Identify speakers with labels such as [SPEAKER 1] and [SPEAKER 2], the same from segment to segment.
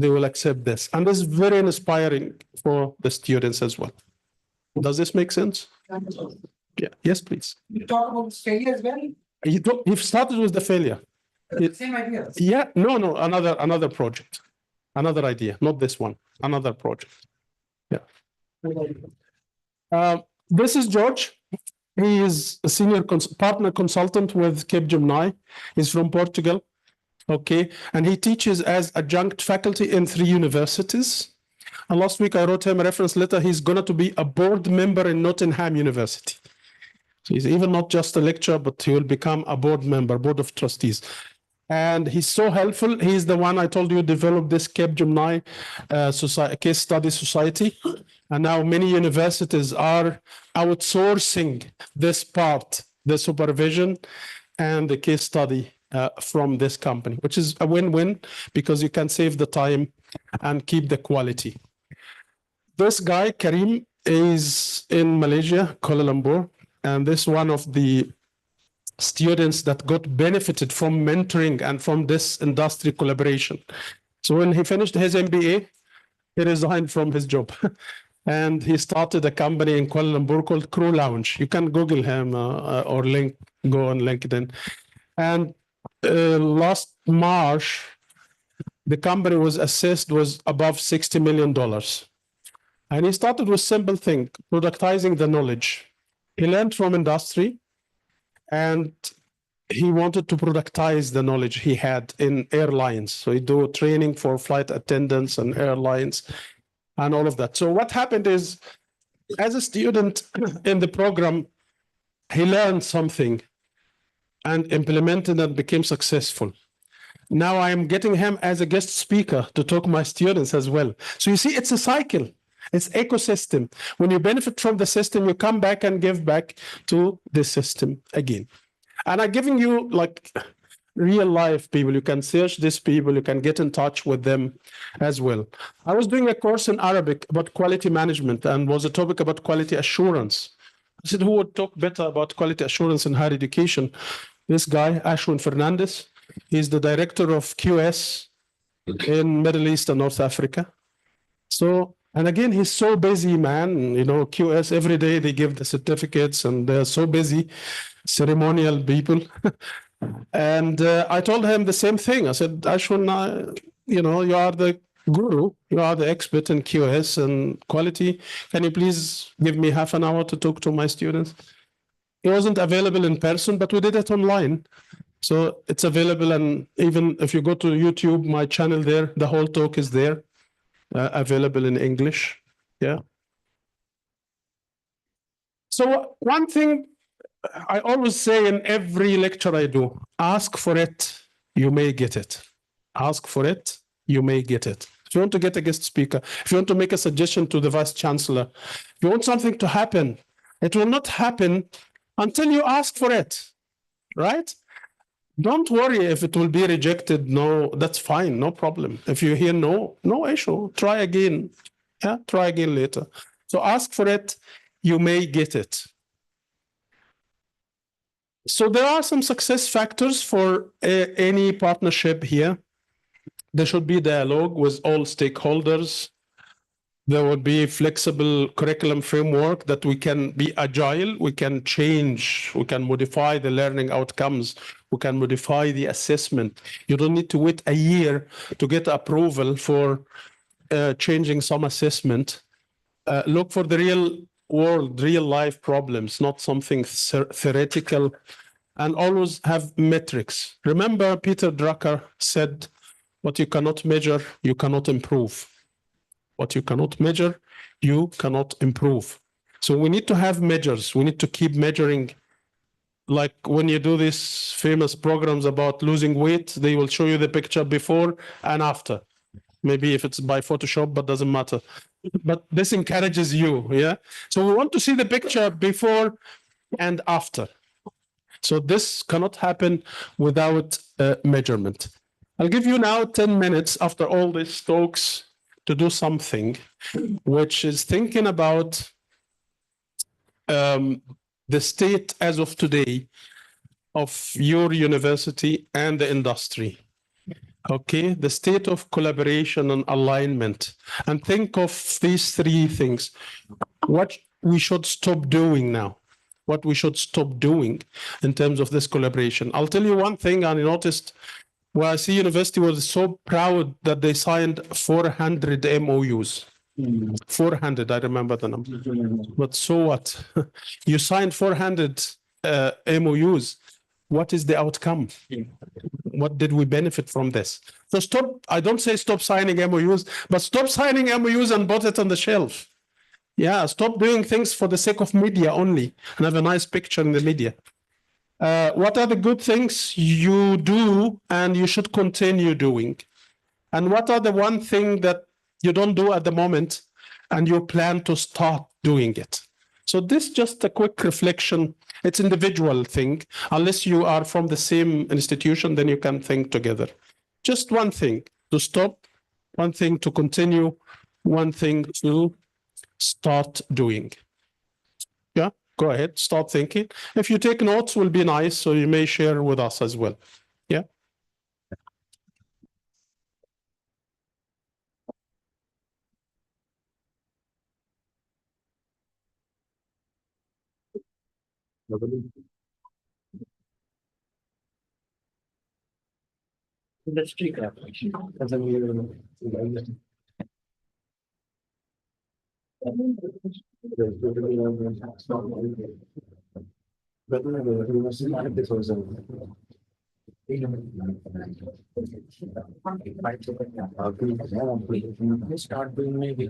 [SPEAKER 1] they will accept this. And this is very inspiring for the students as well. Does this make sense? Yeah. Yes, please.
[SPEAKER 2] You talk about failure as well?
[SPEAKER 1] You've started with the failure.
[SPEAKER 2] Same idea.
[SPEAKER 1] Yeah, no, another project, another idea, not this one, another project. Yeah. This is George. He is a senior partner consultant with Capgemini. He's from Portugal. Okay, and he teaches as adjunct faculty in 3 universities. And last week I wrote him a reference letter. He's going to be a board member in Nottingham University. So he's even not just a lecturer, but he will become a board member, board of trustees. And he's so helpful. He's the one I told you developed this Capgemini case study society. And now many universities are outsourcing this part, the supervision and the case study from this company, which is a win-win because you can save the time and keep the quality. This guy, Karim, is in Malaysia, Kuala Lumpur, and this is one of the students that got benefited from mentoring and from this industry collaboration. So when he finished his MBA, he resigned from his job. And he started a company in Kuala Lumpur called Crew Lounge. You can Google him or go on LinkedIn. And last March, the company was assessed was above $60 million. And he started with simple thing, productizing the knowledge. He learned from industry and he wanted to productize the knowledge he had in airlines. So he do training for flight attendants and airlines and all of that. So what happened is, as a student in the program, he learned something and implemented and became successful. Now I am getting him as a guest speaker to talk to my students as well. So you see, it's a cycle. It's ecosystem. When you benefit from the system, you come back and give back to the system again. And I'm giving you like real life people. You can search these people. You can get in touch with them as well. I was doing a course in Arabic about quality management and was a topic about quality assurance. I said, who would talk better about quality assurance in higher education? This guy, Ashwin Fernandez. He's the director of QS in Middle East and North Africa. So, and again, he's so busy, man. You know, QS, every day they give the certificates and they're so busy, ceremonial people. And I told him the same thing. I said, Ashwin, you know, you are the guru. You are the expert in QS and quality. Can you please give me half an hour to talk to my students? It wasn't available in person, but we did it online. So it's available. And even if you go to YouTube, my channel there, the whole talk is there. Available in English. Yeah. So one thing I always say in every lecture I do, ask for it, you may get it. Ask for it, you may get it. If you want to get a guest speaker, if you want to make a suggestion to the Vice Chancellor, if you want something to happen, it will not happen until you ask for it, right? Don't worry if it will be rejected. No, that's fine. No problem. If you hear no, no issue. Try again. Yeah, try again later. So ask for it. You may get it. So there are some success factors for any partnership here. There should be dialogue with all stakeholders. There would be flexible curriculum framework that we can be agile, we can change, we can modify the learning outcomes, we can modify the assessment. You don't need to wait a year to get approval for changing some assessment. Look for the real world, real life problems, not something theoretical, and always have metrics. Remember, Peter Drucker said, what you cannot measure, you cannot improve. What you cannot measure, you cannot improve. So we need to have measures. We need to keep measuring. Like when you do these famous programs about losing weight, they will show you the picture before and after. Maybe if it's by Photoshop, but doesn't matter. But this encourages you, yeah? So we want to see the picture before and after. So this cannot happen without measurement. I'll give you now 10 minutes after all these talks to do something, which is thinking about the state as of today of your university and the industry. Okay, the state of collaboration and alignment. And think of these three things. What we should stop doing now, what we should stop doing in terms of this collaboration. I'll tell you one thing I noticed. YC University was so proud that they signed 400 MOUs. 400, I remember the number. But so what? You signed 400 MOUs. What is the outcome? What did we benefit from this? So stop, I don't say stop signing MOUs, but stop signing MOUs and put it on the shelf. Yeah, stop doing things for the sake of media only and have a nice picture in the media. What are the good things you do and you should continue doing? And what are the one thing that you don't do at the moment and you plan to start doing it? So this just a quick reflection. It's individual thing. Unless you are from the same institution, then you can think together. Just one thing to stop, one thing to continue, one thing to start doing. Yeah, go ahead, start thinking. If you take notes, will be nice, so you may share with us as well. Yeah.
[SPEAKER 2] Industry का मतलब ये start doing maybe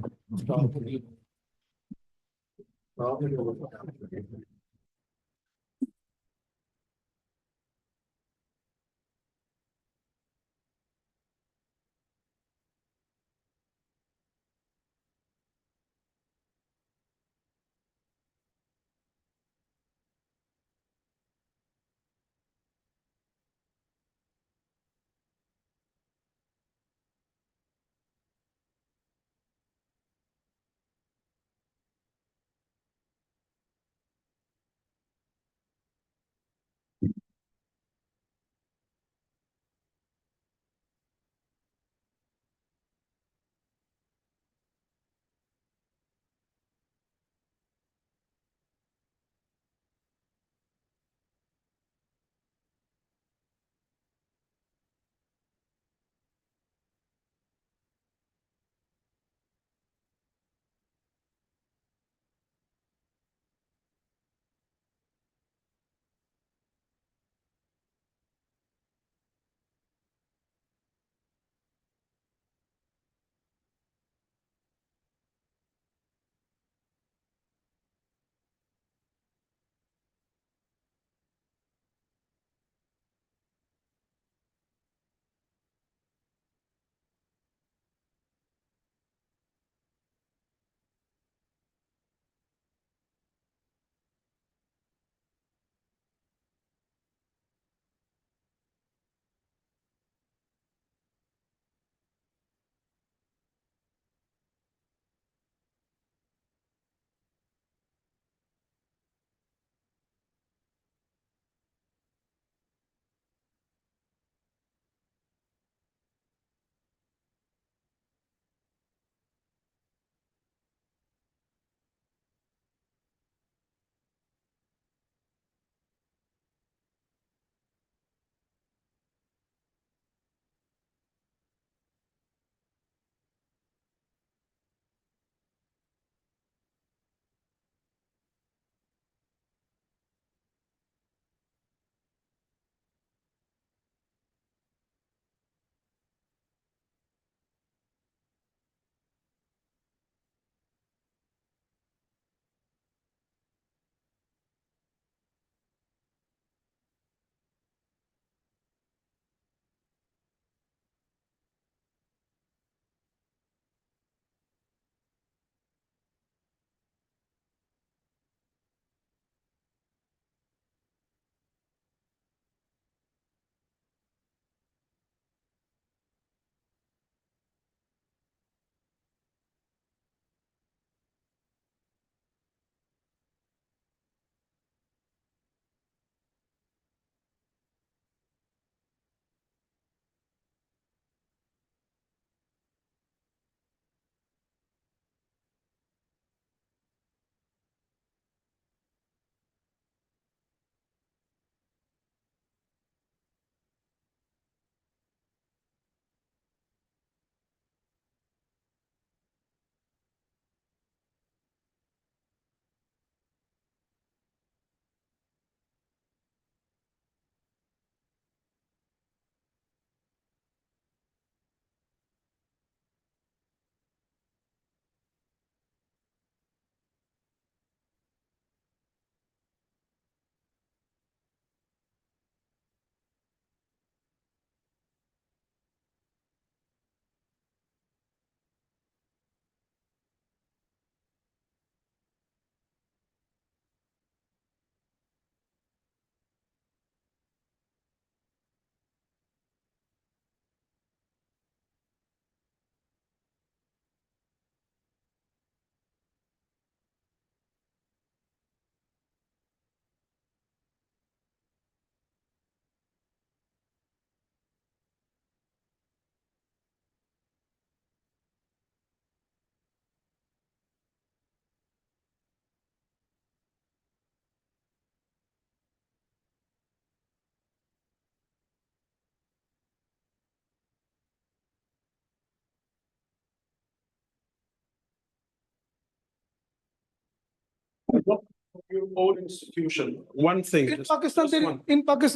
[SPEAKER 1] own institution, one thing.
[SPEAKER 3] In
[SPEAKER 1] just-
[SPEAKER 3] Pakistan,
[SPEAKER 1] just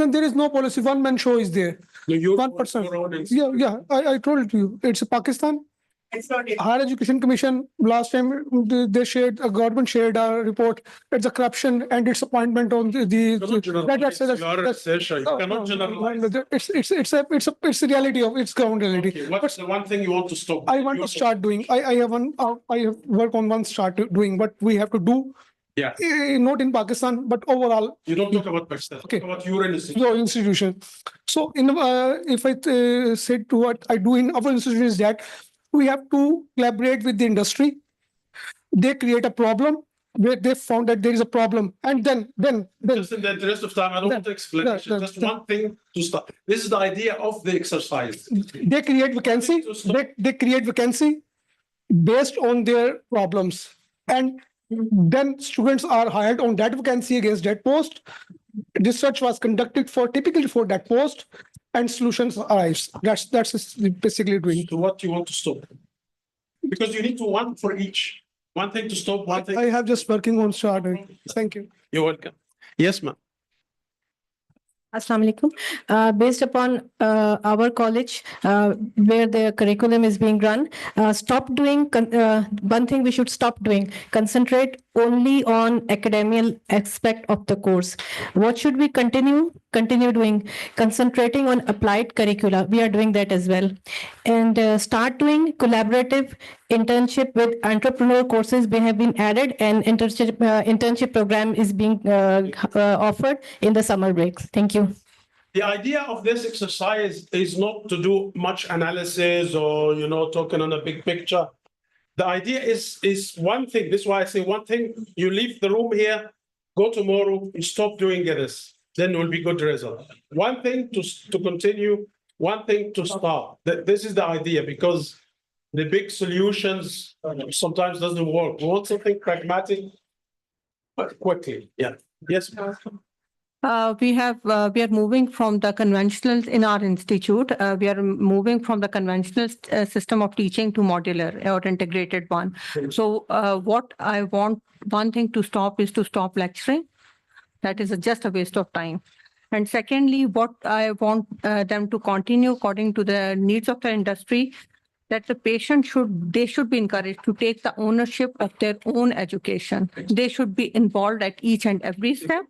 [SPEAKER 1] one.
[SPEAKER 3] there is no policy. One man show is there.
[SPEAKER 1] No, your-
[SPEAKER 3] 1%.
[SPEAKER 1] your own
[SPEAKER 3] Yeah,
[SPEAKER 1] institution.
[SPEAKER 3] yeah. I told it to you. It's Pakistan. Higher Education Commission, last time they shared, a government shared a report. It's a corruption and its appointment on
[SPEAKER 1] You cannot generalize. You are a researcher. You cannot generalize.
[SPEAKER 3] It's the reality of, it's ground reality.
[SPEAKER 1] Okay, what's the one thing you want to stop?
[SPEAKER 3] I want to start doing, I have worked on one start doing what we have to do,
[SPEAKER 1] Yeah,
[SPEAKER 3] not in Pakistan, but overall
[SPEAKER 1] you don't talk about Pakistan,
[SPEAKER 3] Okay.
[SPEAKER 1] talk about your institution.
[SPEAKER 3] your institution. So if I said to what I do in our institution is that we have to collaborate with the industry. They create a problem where they found that there is a problem, and then
[SPEAKER 1] Just in the interest of time, I don't want explanation, just one thing to start. This is the idea of the exercise.
[SPEAKER 3] they create vacancy. They create vacancy based on their problems, and then students are hired on that vacancy against that post. Research was conducted typically for that post, and solutions arise. That's basically doing.
[SPEAKER 1] So what you want to stop? Because you need to one for each. One thing to stop, one thing.
[SPEAKER 3] I have just working on starting. Thank you.
[SPEAKER 1] You're welcome. Yes, ma'am.
[SPEAKER 4] Assalamu alaikum. Based upon our college, where the curriculum is being run, one thing we should stop doing, concentrate only on academic aspect of the course. What should we continue doing? Concentrating on applied curricula. We are doing that as well. And start doing collaborative internship with entrepreneur courses have been added, and internship program is being offered in the summer breaks. Thank you.
[SPEAKER 1] The idea of this exercise is not to do much analysis or, talking on a big picture. The idea is one thing. This is why I say one thing. You leave the room here, go tomorrow, you stop doing this. Then it will be good result. One thing to continue, one thing to start. This is the idea, because the big solutions sometimes doesn't work. We want something pragmatic, but quickly. Yeah. Yes.
[SPEAKER 5] We are moving from the conventional in our institute. We are moving from the conventional system of teaching to modular or integrated one. So what I want, one thing to stop is to stop lecturing. That is just a waste of time. And secondly, what I want them to continue according to the needs of the industry, that the patient should be encouraged to take the ownership of their own education. They should be involved at each and every step.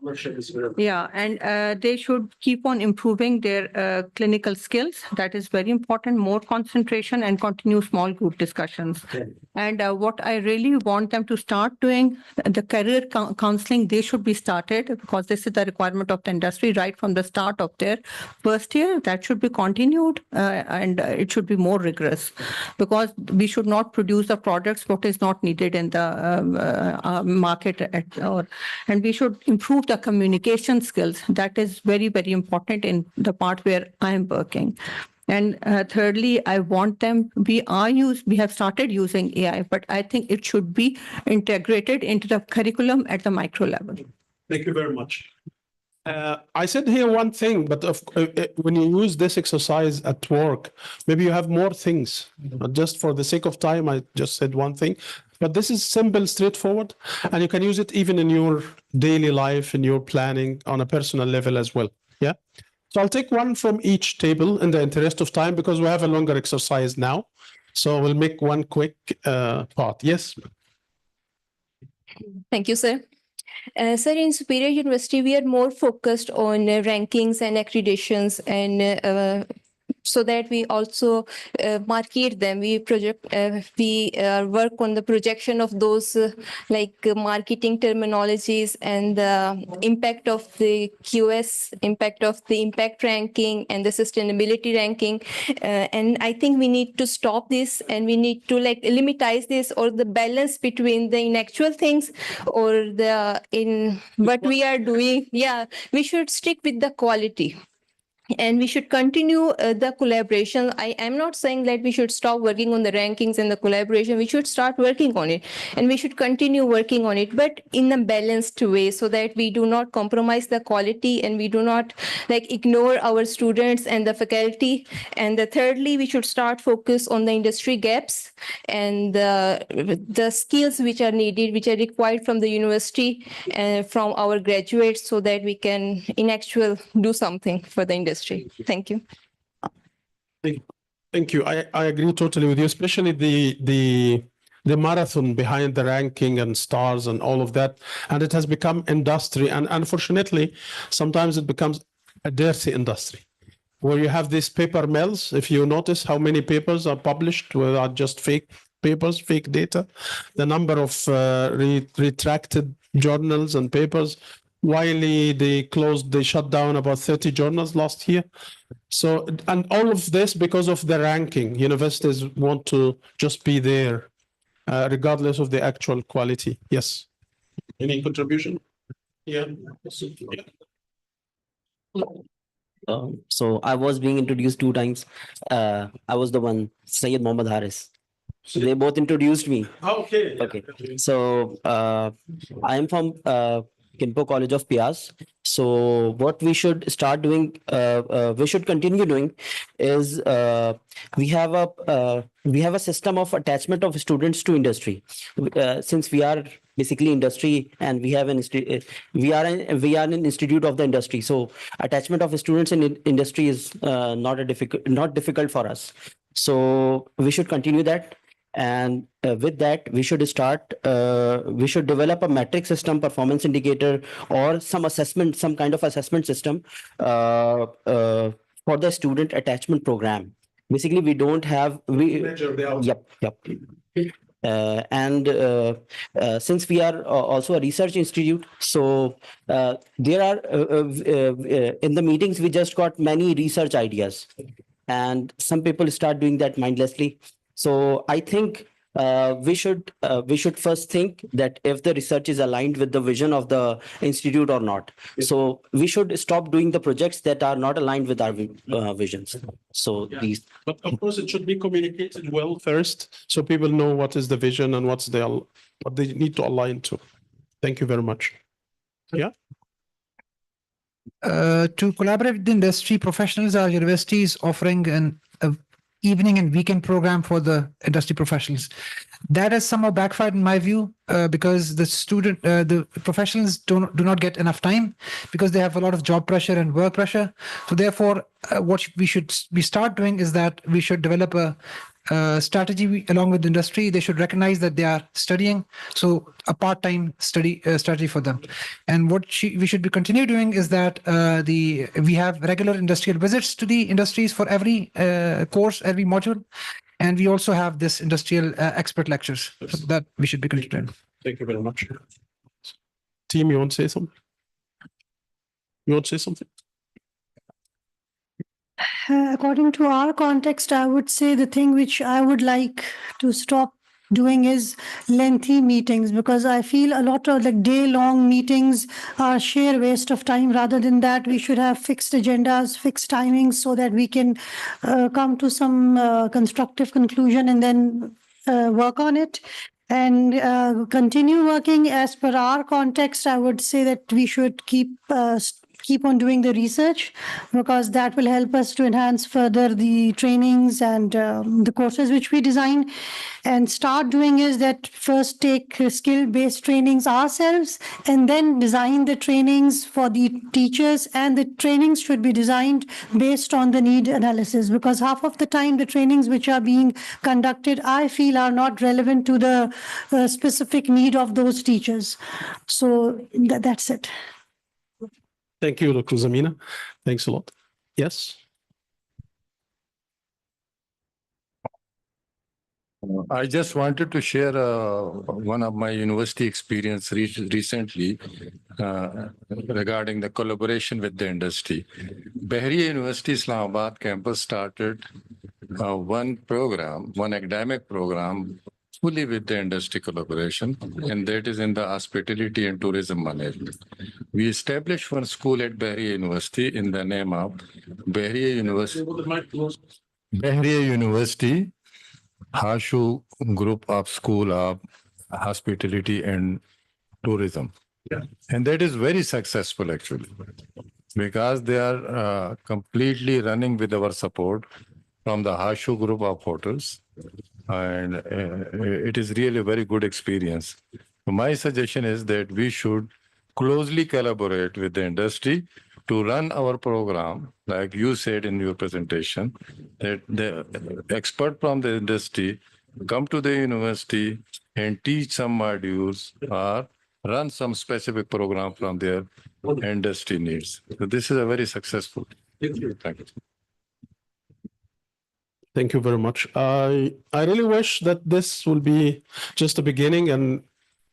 [SPEAKER 5] Yeah, and they should keep on improving their clinical skills. That is very important, more concentration and continue small group discussions. And what I really want them to start doing, the career counseling, they should be started, because this is the requirement of the industry right from the start of their first year. That should be continued, and it should be more rigorous, because we should not produce the products what is not needed in the market, and we should improve the communication skills. That is very, very important in the part where I am working. And thirdly, I want them, we have started using AI, but I think it should be integrated into the curriculum at the micro level.
[SPEAKER 1] Thank you very much. I said here one thing, but when you use this exercise at work, maybe you have more things. But just for the sake of time, I just said one thing. But this is simple, straightforward, and you can use it even in your daily life, in your planning on a personal level as well. Yeah. So I'll take one from each table in the interest of time, because we have a longer exercise now. So we'll make one quick part. Yes.
[SPEAKER 6] Thank you, sir. Sir, in Superior University, we are more focused on rankings and accreditations, and so that we also market them. We work on the projection of those marketing terminologies and the impact of the QS, impact of the impact ranking and the sustainability ranking. And I think we need to stop this, and we need to limitize this, or the balance between the inactual things or in what we are doing. Yeah, we should stick with the quality. and we should continue the collaboration. I am not saying that we should stop working on the rankings and the collaboration. We should start working on it, and we should continue working on it, but in a balanced way, so that we do not compromise the quality and we do not like ignore our students and the faculty. And thirdly, we should start focus on the industry gaps and the skills which are needed, which are required from the university and from our graduates, so that we can in actual do something for the industry. Thank you.
[SPEAKER 1] Thank you. I agree totally with you, especially the marathon behind the ranking and stars and all of that. And it has become industry. And unfortunately, sometimes it becomes a dirty industry where you have these paper mills. If you notice how many papers are published without just fake papers, fake data, the number of retracted journals and papers. Wiley, they shut down about 30 journals last year. So, and all of this because of the ranking. Universities want to just be there, regardless of the actual quality. Yes. Any contribution? Yeah.
[SPEAKER 7] So I was being introduced 2 times. I was the one, Syed Mohammad Haris. So they both introduced me.
[SPEAKER 1] Okay.
[SPEAKER 7] Okay. So I am from Kinpo College of Pias. So what we should start doing, we should continue doing, is we have a system of attachment of students to industry. Since we are basically industry and we have we are an institute of the industry. So attachment of students in industry is not difficult for us. So we should continue that. And with that, we should develop a metric system, performance indicator, or some kind of assessment system for the student attachment program. Basically, we don't have,
[SPEAKER 1] Measure the outcome.
[SPEAKER 7] Yep. Since we are also a research institute, so there are in the meetings, we just got many research ideas, and some people start doing that mindlessly. So I think we should first think that if the research is aligned with the vision of the institute or not. So we should stop doing the projects that are not aligned with our visions. So these.
[SPEAKER 1] But of course, it should be communicated well first, so people know what is the vision and what they need to align to. Thank you very much. Yeah.
[SPEAKER 8] To collaborate with the industry professionals, our university is offering an evening and weekend program for the industry professionals. That has somehow backfired in my view, because the professionals do not get enough time because they have a lot of job pressure and work pressure. So therefore, what we start doing is that we should develop a strategy along with the industry. They should recognize that they are studying, so a part-time strategy for them. And what we should be continue doing is that we have regular industrial visits to the industries for every course, every module, and we also have this industrial expert lectures. So that we should be continuing.
[SPEAKER 1] Thank you very much. Team, you want to say something?
[SPEAKER 9] According to our context, I would say the thing which I would like to stop doing is lengthy meetings, because I feel a lot of like day-long meetings are sheer waste of time. Rather than that, we should have fixed agendas, fixed timings, so that we can come to some constructive conclusion and then work on it and continue working. As per our context, I would say that we should keep on doing the research, because that will help us to enhance further the trainings and the courses which we design. And start doing is that first take skill-based trainings ourselves and then design the trainings for the teachers, and the trainings should be designed based on the need analysis, because half of the time the trainings which are being conducted, I feel, are not relevant to the specific need of those teachers. So that's it.
[SPEAKER 1] Thank you, Dr. Zamina. Thanks a lot. Yes.
[SPEAKER 10] I just wanted to share one of my university experience recently regarding the collaboration with the industry. Bahriya University Islamabad campus started one academic program fully with the industry collaboration, and that is in the hospitality and tourism management. We established one school at Bahria University in the name of Bahria University Hashu Group of School of Hospitality and Tourism. And that is very successful actually, because they are completely running with our support from the Hashu Group of hotels. And it is really a very good experience. My suggestion is that we should closely collaborate with the industry to run our program, like you said in your presentation, that the expert from the industry come to the university and teach some modules or run some specific program from their industry needs. So this is a very successful. Thank you.
[SPEAKER 1] Thank you very much. I really wish that this will be just a beginning, and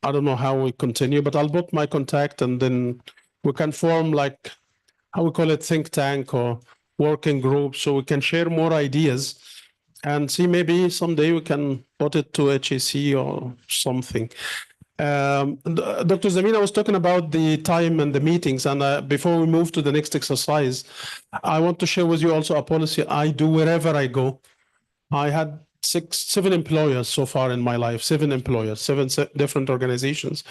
[SPEAKER 1] I don't know how we continue, but I'll put my contact and then we can form like, how we call it, think tank or working group, so we can share more ideas and see maybe someday we can put it to HAC or something. Dr. Zamina was talking about the time and the meetings, and before we move to the next exercise, I want to share with you also a policy I do wherever I go. I had 7 employers so far in my life, 7 employers, 7 different organizations.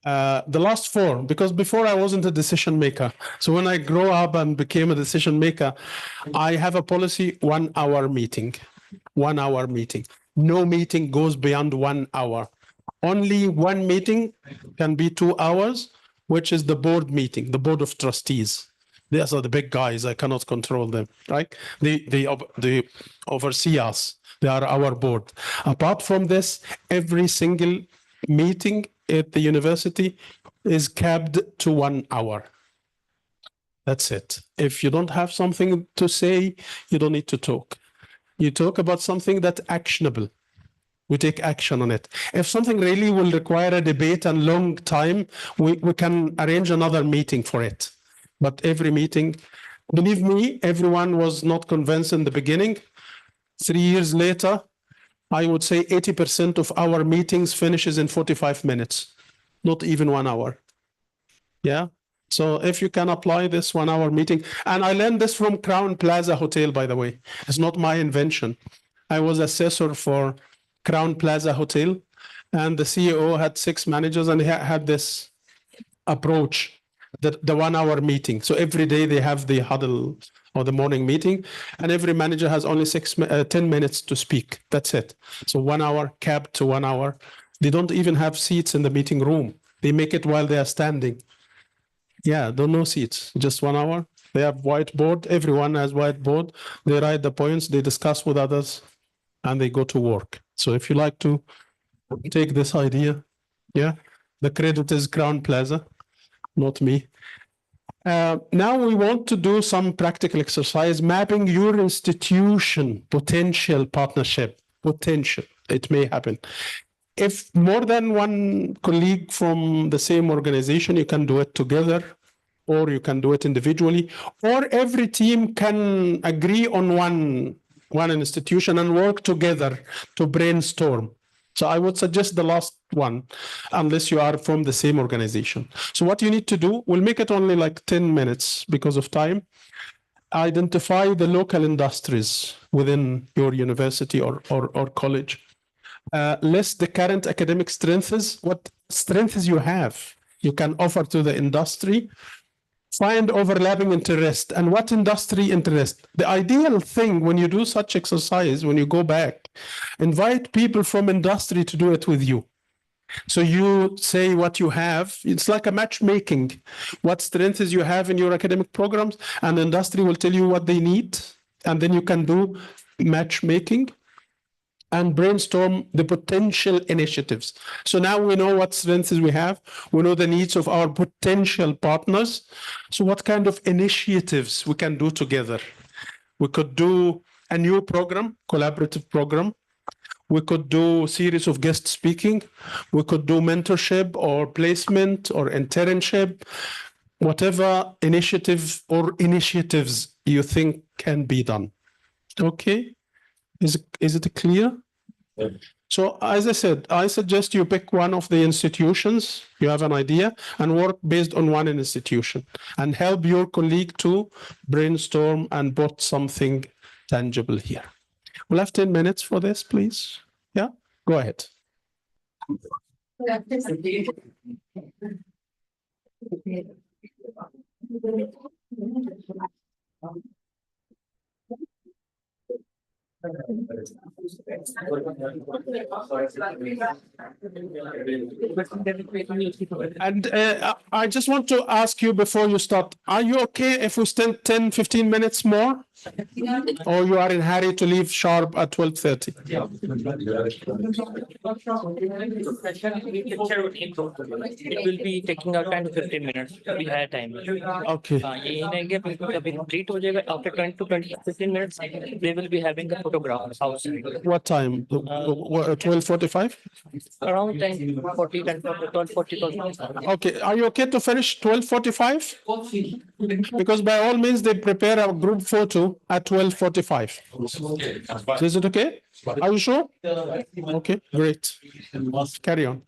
[SPEAKER 1] The last 4, because before I wasn't a decision maker. So when I grow up and became a decision maker, I have a policy, 1 hour meeting, 1 hour meeting. No meeting goes beyond 1 hour. Only one meeting can be 2 hours, which is the board meeting, the board of trustees. These are the big guys. I cannot control them, right? They oversee us. They are our board. Apart from this, every single meeting at the university is capped to 1 hour. That's it. If you don't have something to say, you don't need to talk. You talk about something that's actionable. We take action on it. If something really will require a debate and long time, we can arrange another meeting for it. But every meeting, believe me, everyone was not convinced in the beginning. 3 years later, I would say 80% of our meetings finishes in 45 minutes, not even 1 hour. Yeah. So if you can apply this 1 hour meeting, and I learned this from Crown Plaza Hotel, by the way, it's not my invention. I was assessor for Crown Plaza Hotel, and the CEO had 6 managers, and he had this approach, the 1 hour meeting. So every day they have the huddle or the morning meeting, and every manager has only 10 minutes to speak. That's it. So 1 hour, capped to 1 hour. They don't even have seats in the meeting room. They make it while they are standing. Yeah, no seats, just 1 hour. They have whiteboard. Everyone has whiteboard. They write the points, they discuss with others, and they go to work. So if you like to take this idea, yeah, the credit is Crown Plaza, not me. Now we want to do some practical exercise, mapping your institution potential partnership. Potential, it may happen. If more than one colleague from the same organization, you can do it together, or you can do it individually, or every team can agree on one institution and work together to brainstorm. So I would suggest the last one, unless you are from the same organization. So what you need to do, we'll make it only like 10 minutes because of time. Identify the local industries within your university or college. List the current academic strengths, what strengths you have, you can offer to the industry. Find overlapping interest and what industry interest. The ideal thing when you do such exercise, when you go back, invite people from industry to do it with you. So you say what you have. It's like a matchmaking. What strengths you have in your academic programs, and the industry will tell you what they need. And then you can do matchmaking and brainstorm the potential initiatives. So now we know what strengths we have. We know the needs of our potential partners. So what kind of initiatives we can do together? We could do a new program, collaborative program. We could do a series of guest speaking. We could do mentorship or placement or internship, whatever initiative or initiatives you think can be done. Okay. Is it clear? So as I said, I suggest you pick one of the institutions, you have an idea, and work based on one institution and help your colleague to brainstorm and put something tangible here. We'll have 10 minutes for this, please. Yeah, go ahead. And I just want to ask you before you start, are you okay if we spend 10, 15 minutes more? Or you are in hurry to leave sharp at 12:30?
[SPEAKER 2] It will be taking out 10 to 15 minutes. We have time.
[SPEAKER 1] Okay.
[SPEAKER 2] ये रहेंगे अभी complete हो जाएगा. After 20 to 15 minutes, they will be having a photograph outside.
[SPEAKER 1] What time? 12:45?
[SPEAKER 2] Around 10:40, 12:40.
[SPEAKER 1] Okay, are you okay to finish 12:45? Because by all means, they prepare a group photo at 12:45. Is it okay? Are you sure? Okay, great. Carry on.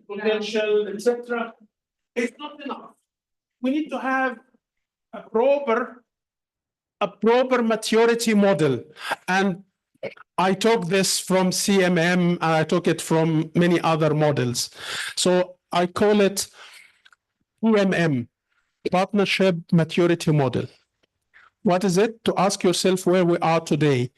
[SPEAKER 1] potential, etc. It's not enough. We need to have a proper maturity model. And I took this from CMM, and I took it from many other models. So I call it PMM, Partnership Maturity Model. What is it? To ask yourself where we are today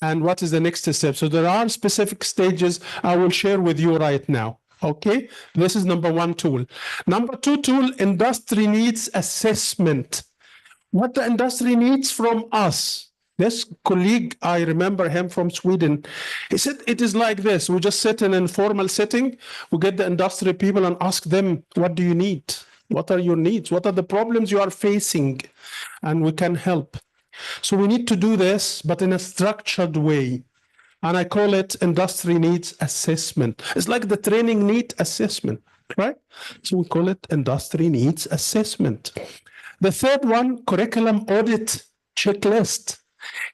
[SPEAKER 1] and what is the next step. So there are specific stages I will share with you right now. Okay, this is number one tool. Number two tool, industry needs assessment. What the industry needs from us. This colleague, I remember him from Sweden. He said, it is like this. We just sit in an informal setting. We get the industry people and ask them, what do you need? What are your needs? What are the problems you are facing? And we can help. So we need to do this, but in a structured way. And I call it industry needs assessment. It's like the training need assessment, right? So we call it industry needs assessment. The third one, curriculum audit checklist.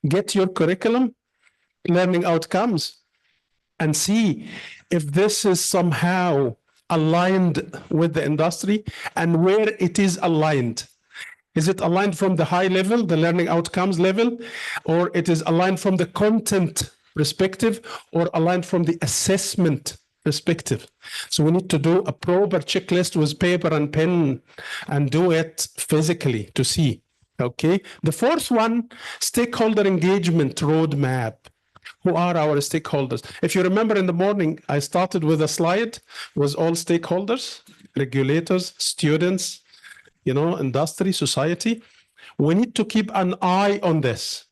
[SPEAKER 1] Get your curriculum, learning outcomes, and see if this is somehow aligned with the industry and where it is aligned. Is it aligned from the high level, the learning outcomes level, or it is aligned from the content perspective, or aligned from the assessment perspective? So we need to do a proper checklist with paper and pen and do it physically to see. Okay. The fourth one, stakeholder engagement roadmap. Who are our stakeholders? If you remember in the morning, I started with a slide with all stakeholders, regulators, students, industry, society. We need to keep an eye on this.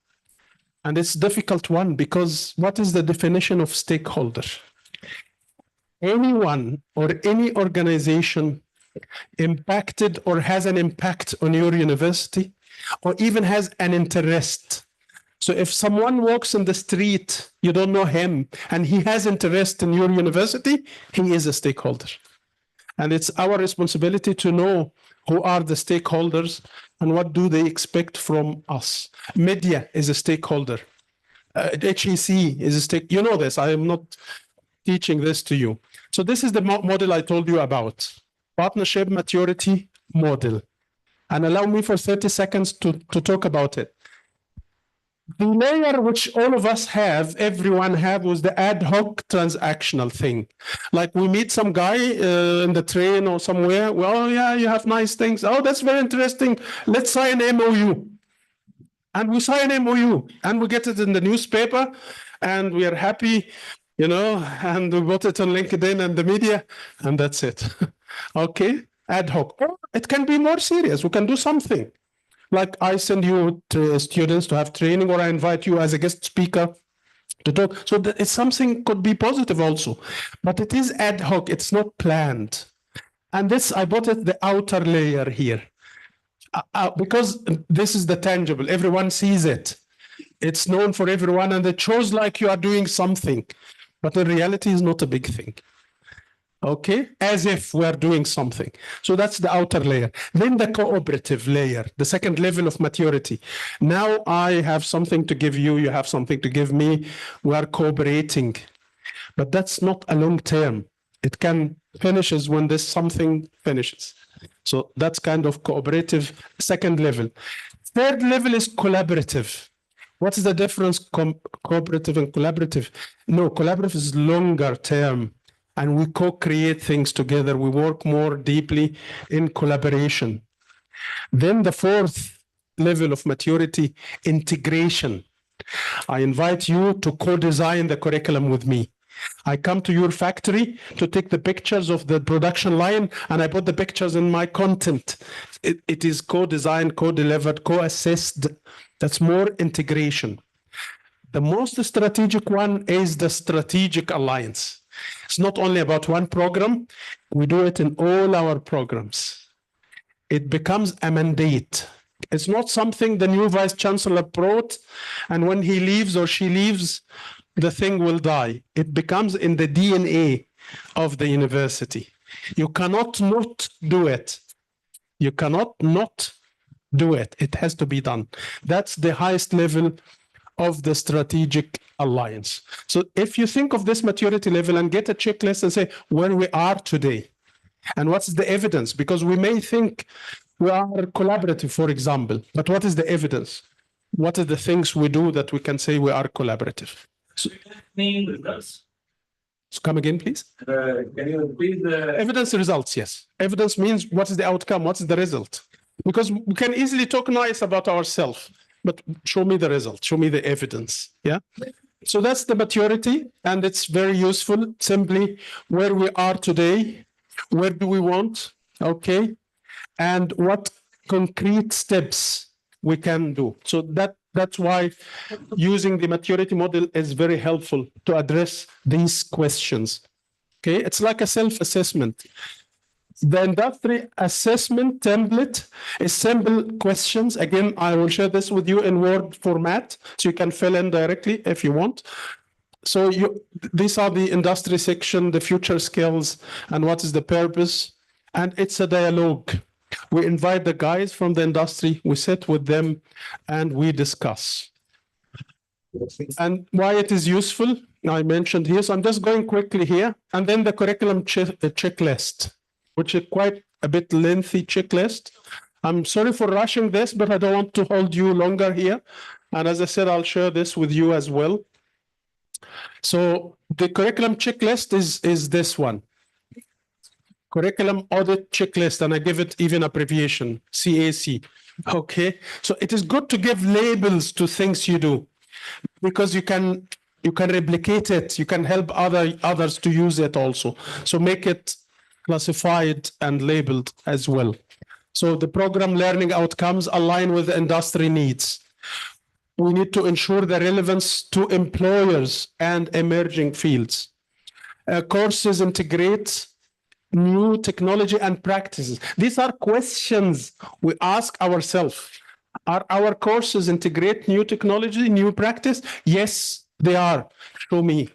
[SPEAKER 1] And it's a difficult one because what is the definition of stakeholder? Anyone or any organization impacted or has an impact on your university or even has an interest. So if someone walks in the street, you don't know him, and he has interest in your university, he is a stakeholder. And it's our responsibility to know who are the stakeholders and what do they expect from us. Media is a stakeholder. HEC is a stake. You know this. I am not teaching this to you. So this is the model I told you about. Partnership maturity model. And allow me for 30 seconds to talk about it. The layer which all of us have, everyone have, was the ad hoc transactional thing. Like we meet some guy in the train or somewhere. Well, yeah, you have nice things. Oh, that's very interesting. Let's sign an MOU. And we sign an MOU and we get it in the newspaper and we are happy, and we put it on LinkedIn and the media and that's it. Okay, ad hoc. Or it can be more serious. We can do something. Like I send you to students to have training, or I invite you as a guest speaker to talk. So it's something could be positive also, but it is ad hoc. It's not planned. And this, I bought it the outer layer here because this is the tangible. Everyone sees it. It's known for everyone, and it shows like you are doing something, but in reality, it's not a big thing. Okay, as if we're doing something. So that's the outer layer. Then the cooperative layer, the second level of maturity. Now I have something to give you, you have something to give me. We are cooperating, but that's not a long term. It can finishes when this something finishes. So that's kind of cooperative, second level. Third level is collaborative. What is the difference cooperative and collaborative? No, collaborative is longer term. And we co-create things together. We work more deeply in collaboration. Then the fourth level of maturity, integration. I invite you to co-design the curriculum with me. I come to your factory to take the pictures of the production line, and I put the pictures in my content. It is co-designed, co-delivered, co-assessed. That's more integration. The most strategic one is the strategic alliance. It's not only about one program. We do it in all our programs. It becomes a mandate. It's not something the new vice chancellor brought, and when he leaves or she leaves, the thing will die. It becomes in the DNA of the university. You cannot not do it. You cannot not do it. It has to be done. That's the highest level of the strategic alliance. So if you think of this maturity level and get a checklist and say where we are today and what's the evidence, because we may think we are collaborative, for example, but what is the evidence? What are the things we do that we can say we are collaborative? So come again, please.
[SPEAKER 11] Can you repeat the
[SPEAKER 1] Evidence results, yes. Evidence means what is the outcome, what is the result? Because we can easily talk nice about ourselves, but show me the result, show me the evidence, yeah? So that's the maturity, and it's very useful, simply where we are today, where do we want, okay? And what concrete steps we can do. So that's why using the maturity model is very helpful to address these questions. Okay, it's like a self-assessment. The industry assessment template is simple questions. Again, I will share this with you in Word format, so you can fill in directly if you want. So these are the industry section, the future skills, and what is the purpose. And it's a dialogue. We invite the guys from the industry, we sit with them, and we discuss. And why it is useful, I mentioned here, so I'm just going quickly here. And then the curriculum checklist, which is quite a bit lengthy checklist. I'm sorry for rushing this, but I don't want to hold you longer here. And as I said, I'll share this with you as well. So the curriculum checklist is this one. Curriculum audit checklist, and I give it even abbreviation, CAC. Okay, so it is good to give labels to things you do, because you can replicate it. You can help others to use it also. So make it classified and labeled as well. So the program learning outcomes align with the industry needs. We need to ensure the relevance to employers and emerging fields. Courses integrate new technology and practices. These are questions we ask ourselves. Are our courses integrate new technology, new practice? Yes, they are. Show me.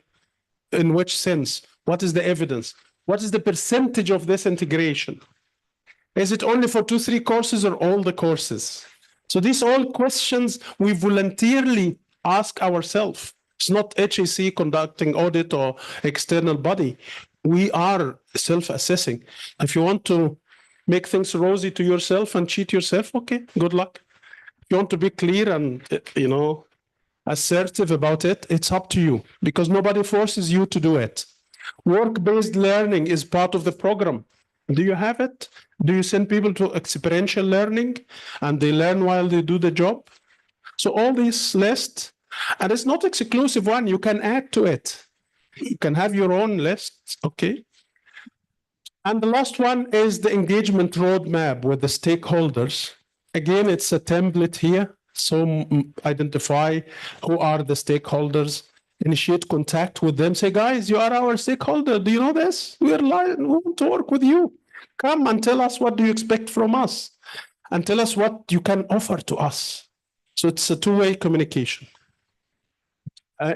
[SPEAKER 1] In which sense? What is the evidence? What is the percentage of this integration? Is it only for 2-3 courses or all the courses? So these all questions we voluntarily ask ourselves. It's not HAC conducting audit or external body. We are self-assessing. If you want to make things rosy to yourself and cheat yourself, okay, good luck. If you want to be clear and, assertive about it, it's up to you, because nobody forces you to do it. Work-based learning is part of the program. Do you have it? Do you send people to experiential learning and they learn while they do the job? So all these lists, and it's not exclusive one, you can add to it. You can have your own lists, okay? And the last one is the engagement roadmap with the stakeholders. Again, it's a template here. So identify who are the stakeholders, initiate contact with them. Say, guys, you are our stakeholder. Do you know this? We want to work with you. Come and tell us what do you expect from us, and tell us what you can offer to us. So it's a two-way communication.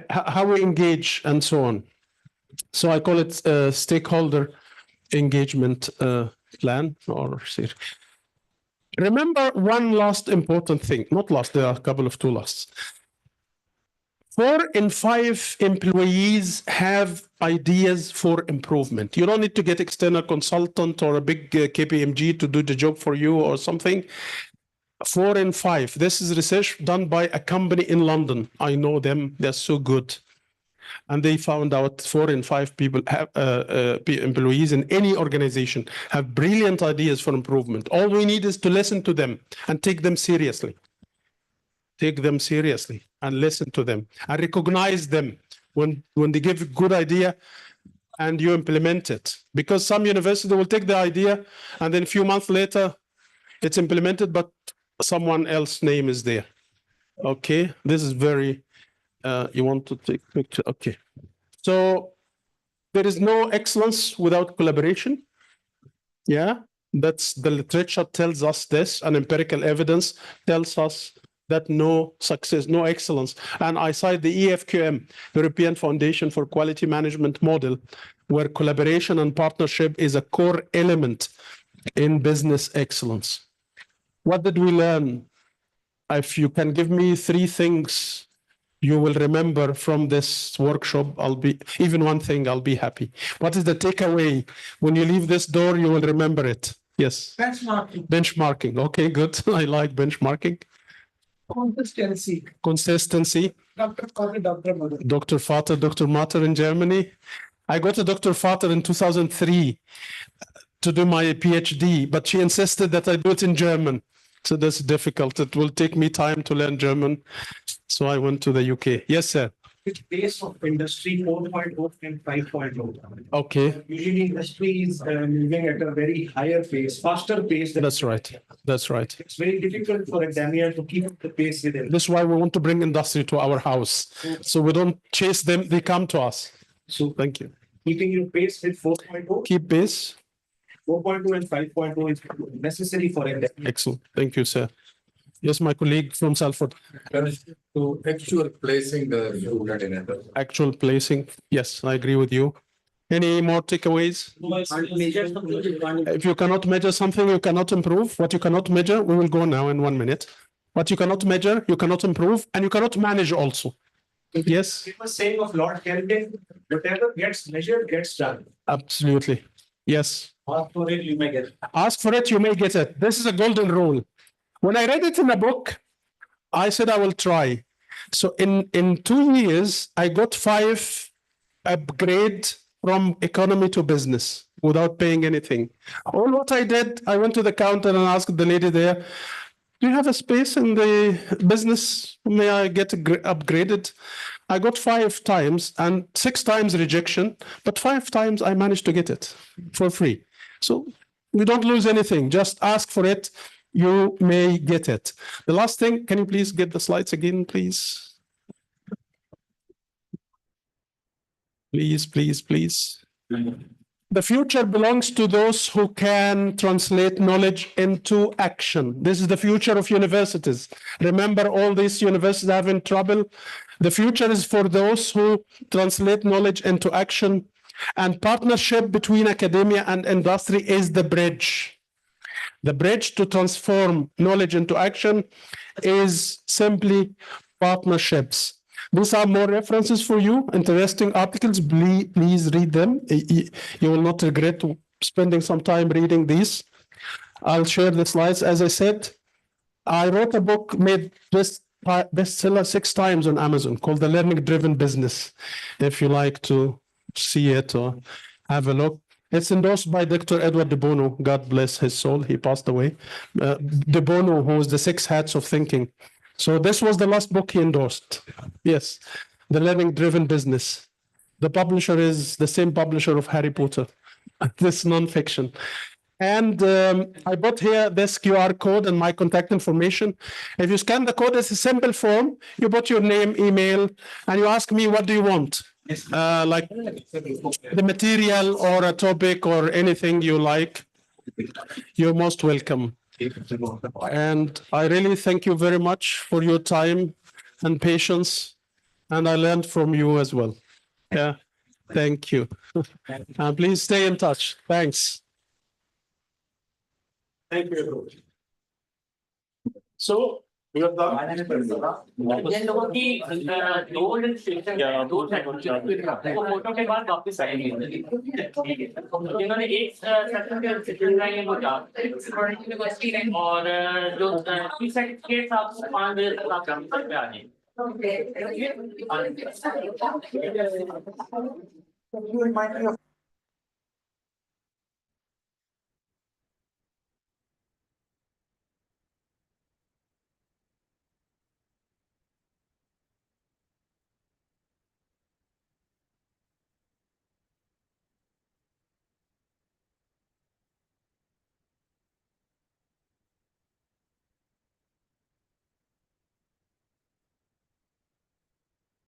[SPEAKER 1] How we engage and so on. So I call it a stakeholder engagement plan or series. Remember one last important thing, not last, there are a couple of two lasts. 4 in 5 employees have ideas for improvement. You don't need to get external consultant or a big KPMG to do the job for you or something. 4 in 5. This is research done by a company in London. I know them, they're so good. And they found out 4 in 5 people have employees in any organization have brilliant ideas for improvement. All we need is to listen to them and take them seriously. Take them seriously and listen to them and recognize them when they give a good idea and you implement it. Because some university will take the idea and then a few months later it's implemented, but someone else's name is there. Okay, this is very, you want to take picture, okay. So there is no excellence without collaboration. Yeah, that's the literature tells us this, and empirical evidence tells us that no success, no excellence. And I cite the EFQM, European Foundation for Quality Management model, where collaboration and partnership is a core element in business excellence. What did we learn? If you can give me 3 things you will remember from this workshop, even one thing, I'll be happy. What is the takeaway? When you leave this door, you will remember it. Yes.
[SPEAKER 3] Benchmarking.
[SPEAKER 1] Benchmarking. Okay, good. I like benchmarking.
[SPEAKER 3] Consistency.
[SPEAKER 1] Consistency.
[SPEAKER 3] Dr. Father, Dr. Mother.
[SPEAKER 1] Dr. Vater, Dr. Mater in Germany. I got a Dr. Vater in 2003 to do my PhD, but she insisted that I do it in German. So that's difficult. It will take me time to learn German. So I went to the UK. Yes, sir.
[SPEAKER 12] Which pace of industry 4.0 and 5.0?
[SPEAKER 1] Okay.
[SPEAKER 12] Usually industry is moving at a very higher pace, faster pace.
[SPEAKER 1] That's right. That's right.
[SPEAKER 12] It's very difficult for academia to keep the pace with it.
[SPEAKER 1] This is why we want to bring industry to our house. So we don't chase them, they come to us. So thank you.
[SPEAKER 12] Keeping your pace with 4.0?
[SPEAKER 1] Keep pace.
[SPEAKER 12] 4.0 and 5.0 is necessary for academia.
[SPEAKER 1] Excellent. Thank you, sir. Yes, my colleague from Salford.
[SPEAKER 10] So actual placing the student in it.
[SPEAKER 1] Actual placing. Yes, I agree with you. Any more takeaways? If you cannot measure something, you cannot improve. What you cannot measure, we will go now in 1 minute. What you cannot measure, you cannot improve, and you cannot manage also. Yes?
[SPEAKER 12] Famous saying of Lord Kelvin, whatever gets measured gets done.
[SPEAKER 1] Absolutely. Yes.
[SPEAKER 12] Ask for it, you may get it.
[SPEAKER 1] Ask for it, you may get it. This is a golden rule. When I read it in a book, I said I will try. So in 2 years, I got 5 upgrade from economy to business without paying anything. All what I did, I went to the counter and asked the lady there, do you have a space in the business? May I get upgraded? I got 5 times and 6 times rejection, but 5 times I managed to get it for free. So we don't lose anything. Just ask for it. You may get it. The last thing, can you please get the slides again, please? Please, please, please. The future belongs to those who can translate knowledge into action. This is the future of universities. Remember, all these universities are having trouble. The future is for those who translate knowledge into action, and partnership between academia and industry is the bridge. The bridge to transform knowledge into action is simply partnerships. These are more references for you, interesting articles. Please read them. You will not regret spending some time reading these. I'll share the slides. As I said, I wrote a book made bestseller 6 times on Amazon called The Learning Driven Business. If you like to see it or have a look. It's endorsed by Dr. Edward de Bono. God bless his soul. He passed away. De Bono, who is the 6 hats of thinking. So this was the last book he endorsed. Yes, The Learning Driven Business. The publisher is the same publisher of Harry Potter. This nonfiction. And I put here this QR code and my contact information. If you scan the code, it's a simple form. You put your name, email, and you ask me, what do you want? Like the material or a topic or anything you like, you're most welcome. And I really thank you very much for your time and patience. And I learned from you as well. Yeah, thank you. And please stay in touch. Thanks.
[SPEAKER 12] Thank you. So, we have
[SPEAKER 2] जिन लोगों की 2 दिन photo के बाद वापस आएंगे जिन्होंने एक session के सेशन रहेंगे वो यूनिवर्सिटी और जो 3 सर्टिफिकेट्स आपको 5 बजे तक आप कैंपस पे आ जाएंगे